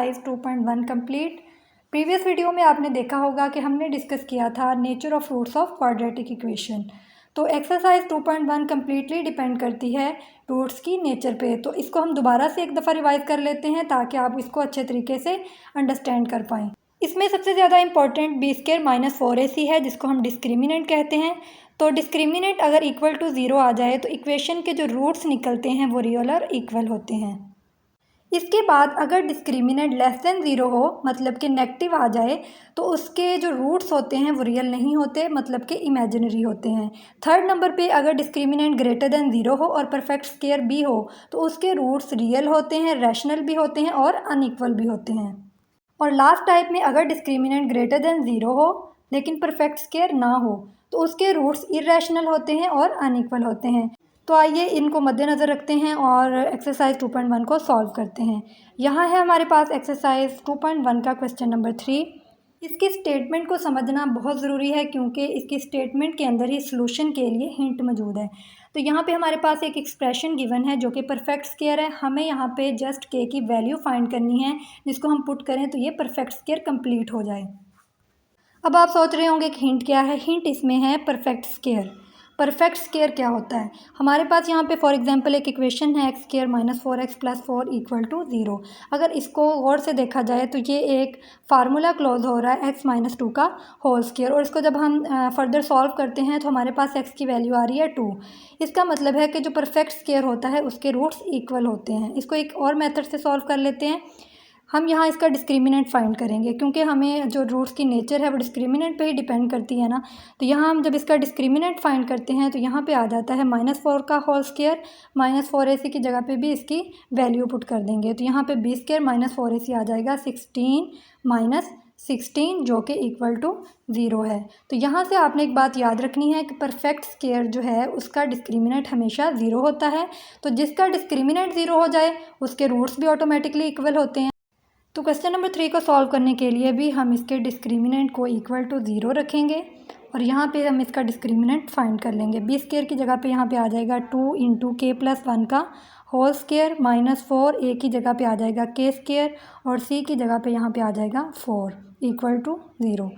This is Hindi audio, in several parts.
Exercise 2.1 complete. प्रीवियस वीडियो में आपने देखा होगा कि हमने डिस्कस किया था nature of roots of quadratic equation. तो एक्सरसाइज 2.1 कम्प्लीटली डिपेंड करती है रूट्स की नेचर पे। तो इसको हम दोबारा से एक दफ़ा रिवाइज कर लेते हैं ताकि आप इसको अच्छे तरीके से अंडरस्टैंड कर पाएँ। इसमें सबसे ज़्यादा important B square minus 4ac है, जिसको हम डिस्क्रिमिनेंट कहते हैं। तो डिस्क्रिमिनेंट अगर इक्वल टू 0 आ जाए तो इक्वेशन के जो रूट्स निकलते हैं वो रियल और इक्वल होते हैं। इसके बाद अगर डिस्क्रिमिनेंट लेस देन 0 हो, मतलब कि नेगेटिव आ जाए, तो उसके जो रूट्स होते हैं वो रियल नहीं होते, मतलब कि इमेजिनरी होते हैं। थर्ड नंबर पे अगर डिस्क्रिमिनेंट ग्रेटर देन 0 हो और परफेक्ट स्क्वायर भी हो तो उसके रूट्स रियल होते हैं, रैशनल भी होते हैं और अनइक्वल भी होते हैं। और लास्ट टाइप में अगर डिस्क्रिमिनेंट ग्रेटर देन 0 हो लेकिन परफेक्ट स्क्वायर ना हो तो उसके रूट्स इरेशनल होते हैं और अनइक्वल होते हैं। तो आइए इनको मद्देनज़र रखते हैं और एक्सरसाइज 2.1 को सॉल्व करते हैं। यहाँ है हमारे पास एक्सरसाइज 2.1 का क्वेश्चन नंबर 3। इसकी स्टेटमेंट को समझना बहुत ज़रूरी है क्योंकि इसकी स्टेटमेंट के अंदर ही सॉल्यूशन के लिए हिंट मौजूद है। तो यहाँ पे हमारे पास एक एक्सप्रेशन गिवन है जो कि परफेक्ट स्क्वायर है। हमें यहाँ पे जस्ट के की वैल्यू फाइंड करनी है, जिसको हम पुट करें तो ये परफेक्ट स्क्वायर कंप्लीट हो जाए। अब आप सोच रहे होंगे कि हिंट क्या है। हिंट इसमें है परफेक्ट स्क्वायर। परफेक्ट स्क्वायर क्या होता है? हमारे पास यहाँ पे फॉर एग्जांपल एक इक्वेशन है x square minus 4x plus 4 equal to 0। अगर इसको गौर से देखा जाए तो ये एक फार्मूला क्लोज हो रहा है x माइनस 2 का होल स्क्वायर, और इसको जब हम फर्दर सॉल्व करते हैं तो हमारे पास x की वैल्यू आ रही है 2। इसका मतलब है कि जो परफेक्ट स्क्वायर होता है उसके रूट्स इक्वल होते हैं। इसको एक और मेथड से सॉल्व कर लेते हैं। हम यहाँ इसका डिस्क्रिमिनेंट फाइंड करेंगे क्योंकि हमें जो रूट्स की नेचर है वो डिस्क्रिमिनेंट पे ही डिपेंड करती है ना। तो यहाँ हम जब इसका डिस्क्रिमिनेंट फाइंड करते हैं तो यहाँ पे आ जाता है -4 का होल स्क्वायर। -4ac की जगह पे भी इसकी वैल्यू पुट कर देंगे तो यहाँ पे b स्क्वायर माइनस 4ac आ जाएगा 16 माइनस 16 जो कि इक्वल टू 0 है। तो यहाँ से आपने एक बात याद रखनी है कि परफेक्ट स्क्वायर जो है उसका डिस्क्रिमिनेंट हमेशा 0 होता है। तो जिसका डिस्क्रिमिनेंट 0 हो जाए उसके रूट्स भी ऑटोमेटिकली इक्वल होते हैं। तो क्वेश्चन नंबर 3 को सॉल्व करने के लिए भी हम इसके डिस्क्रिमिनेंट को इक्वल टू 0 रखेंगे और यहाँ पे हम इसका डिस्क्रिमिनेंट फाइंड कर लेंगे। b स्क्वायर की जगह पे यहाँ पे आ जाएगा 2 इंटू के प्लस 1 का होल स्क्वायर माइनस 4, a की जगह पे आ जाएगा के स्क्वायर और c की जगह पे यहाँ पे आ जाएगा 4 इक्वल टू 0।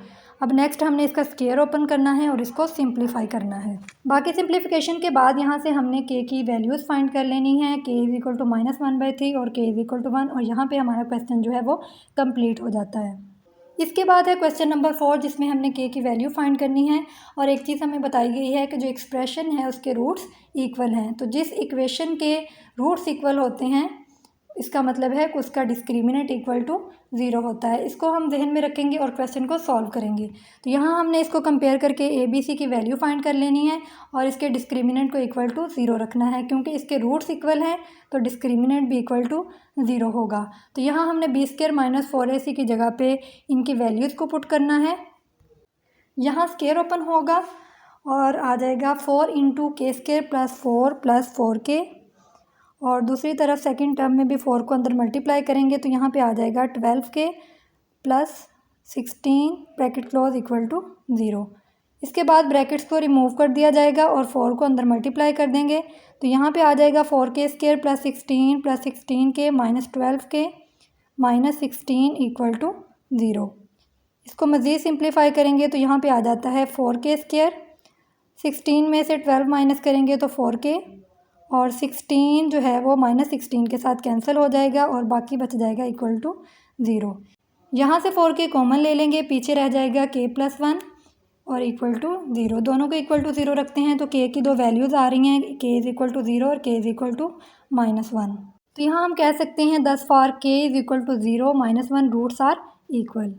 अब नेक्स्ट हमने इसका स्क्वायर ओपन करना है और इसको सिंप्लीफाई करना है। बाकी सिंप्लीफिकेशन के बाद यहाँ से हमने k की वैल्यूज़ फाइंड कर लेनी है। k इज इक्वल टू -1/3 और k इज इक्वल टू 1, और यहाँ पे हमारा क्वेश्चन जो है वो कंप्लीट हो जाता है। इसके बाद है क्वेश्चन नंबर 4 जिसमें हमने k की वैल्यू फाइंड करनी है। और एक चीज़ हमें बताई गई है कि जो एक्सप्रेशन है उसके रूट्स इक्वल हैं। तो जिस इक्वेशन के रूट्स इक्वल होते हैं इसका मतलब है कि उसका डिस्क्रिमिनेंट इक्वल टू 0 होता है। इसको हम जहन में रखेंगे और क्वेश्चन को सॉल्व करेंगे। तो यहाँ हमने इसको कंपेयर करके ए बी सी की वैल्यू फाइंड कर लेनी है और इसके डिस्क्रिमिनेंट को इक्वल टू 0 रखना है क्योंकि इसके रूट्स इक्वल हैं तो डिस्क्रिमिनेंट भी इक्वल टू 0 होगा। तो यहाँ हमने b स्क्वायर माइनस 4ac की जगह पे इनकी वैल्यूज़ को पुट करना है। यहाँ स्क्वायर ओपन होगा और आ जाएगा 4 इंटू के स्क्वायर प्लस 4 और दूसरी तरफ सेकंड टर्म में भी 4 को अंदर मल्टीप्लाई करेंगे तो यहाँ पे आ जाएगा 12k plus 16 bracket close equal to 0। इसके बाद ब्रैकेट्स को रिमूव कर दिया जाएगा और 4 को अंदर मल्टीप्लाई कर देंगे तो यहाँ पे आ जाएगा 4k square plus 16 minus 12k minus 16 equal to 0। इसको मज़ीद सिंप्लीफाई करेंगे तो यहाँ पे आ जाता है 4k स्क्वायर, 16 में से 12 माइनस करेंगे तो 4k और 16 जो है वो -16 के साथ कैंसिल हो जाएगा और बाकी बच जाएगा इक्वल टू 0। यहाँ से 4k कॉमन ले लेंगे, पीछे रह जाएगा k प्लस 1 और इक्वल टू 0। दोनों को इक्वल टू 0 रखते हैं तो k की दो वैल्यूज़ आ रही हैं, k इज़ इक्वल टू 0 और k इज़ इक्वल टू -1। तो यहाँ हम कह सकते हैं दस four k is equal to 0 -1 roots are equal.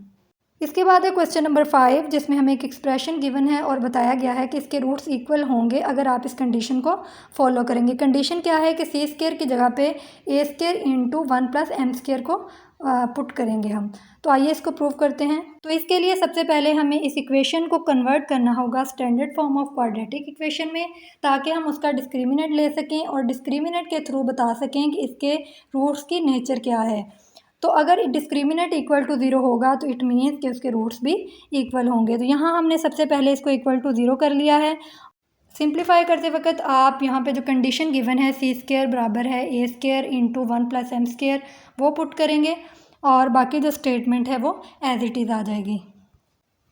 इसके बाद है क्वेश्चन नंबर 5 जिसमें हमें एक एक्सप्रेशन गिवन है और बताया गया है कि इसके रूट्स इक्वल होंगे अगर आप इस कंडीशन को फॉलो करेंगे। कंडीशन क्या है कि सी स्क्वायर की जगह पे a square into 1 plus M square को पुट करेंगे हम। तो आइए इसको प्रूव करते हैं। तो इसके लिए सबसे पहले हमें इस इक्वेशन को कन्वर्ट करना होगा standard form of quadratic equation में ताकि हम उसका डिस्क्रिमिनेंट ले सकें और डिस्क्रिमिनेंट के थ्रू बता सकें कि इसके रूट्स की नेचर क्या है। तो अगर डिस्क्रिमिनेंट इक्वल टू 0 होगा तो इट मीन्स कि उसके रूट्स भी इक्वल होंगे। तो यहाँ हमने सबसे पहले इसको इक्वल टू 0 कर लिया है। सिंप्लीफाई करते वक्त आप यहाँ पे जो कंडीशन गिवन है सी स्क्वायर बराबर है A square into 1 plus M square वो पुट करेंगे और बाकी जो स्टेटमेंट है वो एज इट इज़ आ जाएगी।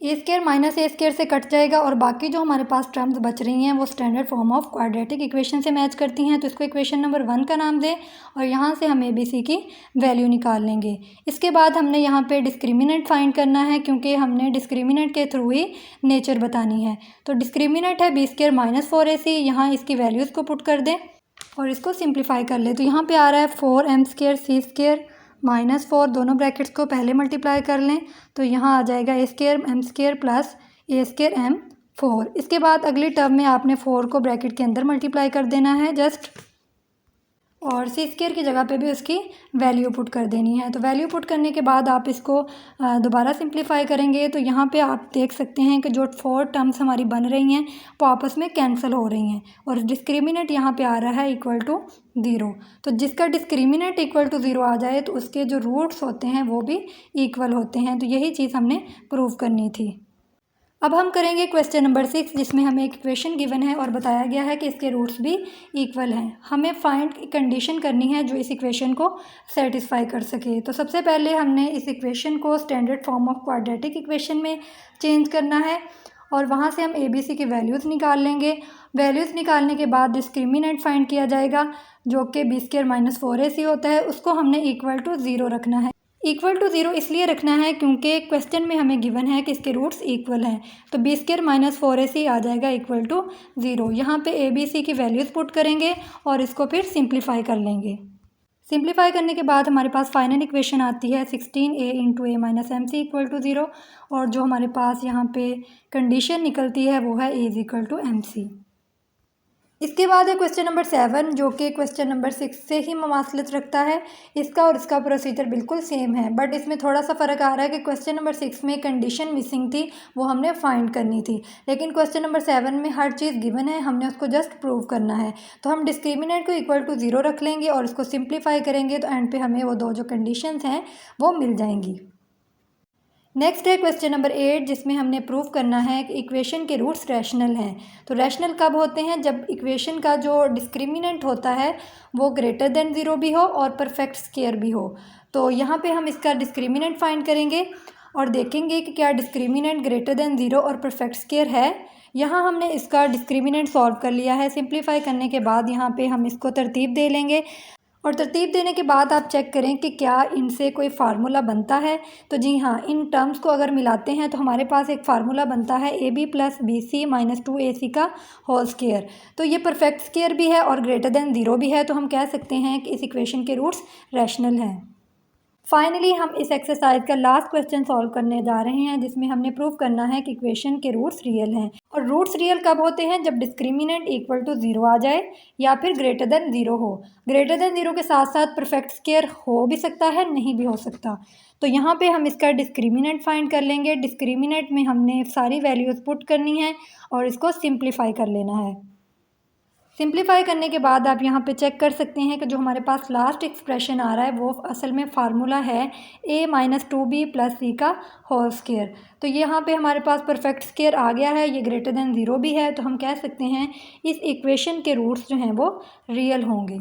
ए स्क्वायर माइनस ए स्क्वायर से कट जाएगा और बाकी जो हमारे पास टर्म्स बच रही हैं वो standard form of quadratic equation से मैच करती हैं। तो इसको इक्वेशन नंबर 1 का नाम दें और यहाँ से हम ए बी सी की वैल्यू निकाल लेंगे। इसके बाद हमने यहाँ पे डिस्क्रिमिनेंट फाइंड करना है, क्योंकि हमने डिस्क्रिमिनेंट के थ्रू ही नेचर बतानी है। तो डिस्क्रिमिनेंट है बी स्क्वायर माइनस 4ac, यहाँ इसकी वैल्यूज़ को पुट कर दें और इसको सिंप्लीफाई कर लें। तो यहाँ पर आ रहा है 4m स्क्वायर सी स्क्वायर माइनस 4, दोनों ब्रैकेट्स को पहले मल्टीप्लाई कर लें तो यहाँ आ जाएगा ए स्क्वायर एम स्क्वायर प्लस ए स्क्वायर एम 4। इसके बाद अगली टर्म में आपने 4 को ब्रैकेट के अंदर मल्टीप्लाई कर देना है जस्ट, और सी स्क्वायर की जगह पे भी उसकी वैल्यू पुट कर देनी है। तो वैल्यू पुट करने के बाद आप इसको दोबारा सिंप्लीफाई करेंगे तो यहाँ पे आप देख सकते हैं कि जो 4 टर्म्स हमारी बन रही हैं वो आपस में कैंसिल हो रही हैं और डिस्क्रिमिनेंट यहाँ पे आ रहा है इक्वल टू 0। तो जिसका डिस्क्रिमिनेंट इक्वल टू 0 आ जाए तो उसके जो रूट्स होते हैं वो भी इक्वल होते हैं। तो यही चीज़ हमने प्रूव करनी थी। अब हम करेंगे क्वेश्चन नंबर 6, जिसमें हमें एक इक्वेशन गिवन है और बताया गया है कि इसके रूट्स भी इक्वल हैं। हमें फाइंड कंडीशन करनी है जो इस इक्वेशन को सेटिस्फाई कर सके। तो सबसे पहले हमने इस इक्वेशन को standard form of quadratic equation में चेंज करना है और वहाँ से हम ए बी सी की वैल्यूज़ निकाल लेंगे। वैल्यूज़ निकालने के बाद डिस्क्रिमिनेंट फाइंड किया जाएगा जो कि बी स्क्वायर माइनस 4ac होता है, उसको हमने इक्वल टू 0 रखना है। इक्वल टू 0 इसलिए रखना है क्योंकि क्वेश्चन में हमें गिवन है कि इसके रूट्स इक्वल हैं। तो बी स्क्वायर माइनस 4ac आ जाएगा इक्वल टू 0। यहाँ पे ए बी सी की वैल्यूज़ पुट करेंगे और इसको फिर सिंप्लीफाई कर लेंगे। सिंप्लीफाई करने के बाद हमारे पास फाइनल इक्वेशन आती है 16a into A minus M C equal to 0, और जो हमारे पास यहाँ पे कंडीशन निकलती है वो है A is equal to M C. इसके बाद है क्वेश्चन नंबर 7 जो कि क्वेश्चन नंबर 6 से ही ममासलत रखता है। इसका और इसका प्रोसीजर बिल्कुल सेम है, बट इसमें थोड़ा सा फ़र्क आ रहा है कि क्वेश्चन नंबर 6 में कंडीशन मिसिंग थी, वो हमने फाइंड करनी थी, लेकिन क्वेश्चन नंबर 7 में हर चीज़ गिवन है, हमने उसको जस्ट प्रूव करना है। तो हम डिस्क्रिमिनेंट को इक्वल टू 0 रख लेंगे और उसको सिंप्लीफाई करेंगे तो एंड पे हमें वो दो जो कंडीशंस हैं वो मिल जाएंगी। नेक्स्ट है क्वेश्चन नंबर 8, जिसमें हमने प्रूव करना है कि इक्वेशन के रूट्स रैशनल हैं। तो रैशनल कब होते हैं? जब इक्वेशन का जो डिस्क्रिमिनेंट होता है वो ग्रेटर देन 0 भी हो और परफेक्ट स्क्वायर भी हो। तो यहाँ पे हम इसका डिस्क्रिमिनेंट फाइंड करेंगे और देखेंगे कि क्या डिस्क्रिमिनेंट ग्रेटर देन 0 और परफेक्ट स्क्वायर है। यहाँ हमने इसका डिस्क्रिमिनेंट सॉल्व कर लिया है। सिंप्लीफाई करने के बाद यहाँ पे हम इसको तरतीब दे लेंगे और तरतीब देने के बाद आप चेक करें कि क्या इनसे कोई फार्मूला बनता है। तो जी हाँ, इन टर्म्स को अगर मिलाते हैं तो हमारे पास एक फार्मूला बनता है A B plus B C minus 2ac का होल स्क्वायर। तो ये परफेक्ट स्क्वायर भी है और ग्रेटर देन 0 भी है, तो हम कह सकते हैं कि इस इक्वेशन के रूट्स रैशनल हैं। फाइनली हम इस एक्सरसाइज का लास्ट क्वेश्चन सॉल्व करने जा रहे हैं, जिसमें हमने प्रूव करना है कि इक्वेशन के रूट्स रियल हैं। और रूट्स रियल कब होते हैं? जब डिस्क्रिमिनेंट इक्वल टू 0 आ जाए या फिर ग्रेटर देन 0 हो। ग्रेटर देन 0 के साथ साथ परफेक्ट स्क्वायर हो भी सकता है, नहीं भी हो सकता। तो यहाँ पे हम इसका डिस्क्रिमिनेंट फाइंड कर लेंगे। डिस्क्रिमिनेंट में हमने सारी वैल्यूज़ पुट करनी है और इसको सिंप्लीफाई कर लेना है। सिंप्लीफाई करने के बाद आप यहाँ पे चेक कर सकते हैं कि जो हमारे पास लास्ट एक्सप्रेशन आ रहा है वो असल में फार्मूला है a माइनस 2b प्लस सी का होल स्क्वायर। तो यहाँ पे हमारे पास परफेक्ट स्क्वायर आ गया है, ये ग्रेटर देन 0 भी है, तो हम कह सकते हैं इस इक्वेशन के रूट्स जो हैं वो रियल होंगे।